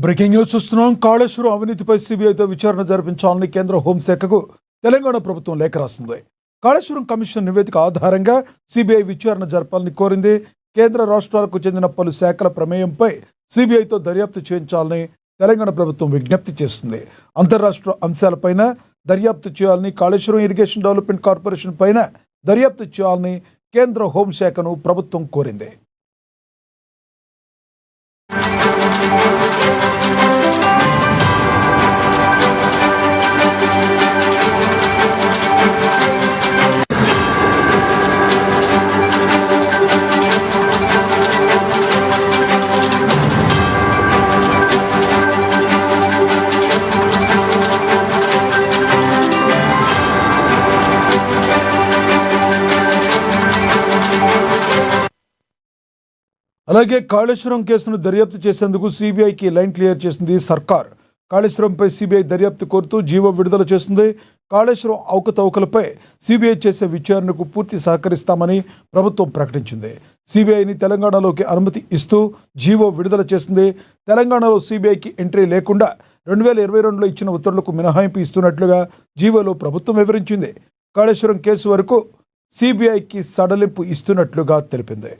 Breaking news చూస్తున్నాం. కాళేశ్వరం అవినీతిపై సిబిఐతో విచారణ జరిపించాలని కేంద్ర హోంశాఖకు తెలంగాణ ప్రభుత్వం లేఖ రాసింది. కాళేశ్వరం కమిషన్ నివేదిక ఆధారంగా సిబిఐ విచారణ జరపాలని కోరింది. కేంద్ర రాష్ట్రాలకు చెందిన పలు శాఖల ప్రమేయంపై సిబిఐతో దర్యాప్తు చేయించాలని తెలంగాణ ప్రభుత్వం విజ్ఞప్తి చేస్తుంది. అంతర్రాష్ట్ర అంశాలపైన దర్యాప్తు చేయాలని, కాళేశ్వరం ఇరిగేషన్ డెవలప్మెంట్ కార్పొరేషన్ పైన దర్యాప్తు చేయాలని కేంద్ర హోంశాఖను ప్రభుత్వం కోరింది. అలాగే కాళేశ్వరం కేసును దర్యాప్తు చేసేందుకు సిబిఐకి లైన్ క్లియర్ చేసింది సర్కార్. కాళేశ్వరంపై సిబిఐ దర్యాప్తు కోరుతూ జీవో విడుదల చేసింది. కాళేశ్వరం అవకతవకలపై సిబిఐ చేసే విచారణకు పూర్తి సహకరిస్తామని ప్రభుత్వం ప్రకటించింది. సిబిఐని తెలంగాణలోకి అనుమతి ఇస్తూ జీవో విడుదల చేసింది. తెలంగాణలో సిబిఐకి ఎంట్రీ లేకుండా 2022లో ఇచ్చిన ఉత్తర్వులకు మినహాయింపు ఇస్తున్నట్లుగా జీవోలో ప్రభుత్వం వివరించింది. కాళేశ్వరం కేసు వరకు సిబిఐకి సడలింపు ఇస్తున్నట్లుగా తెలిపింది.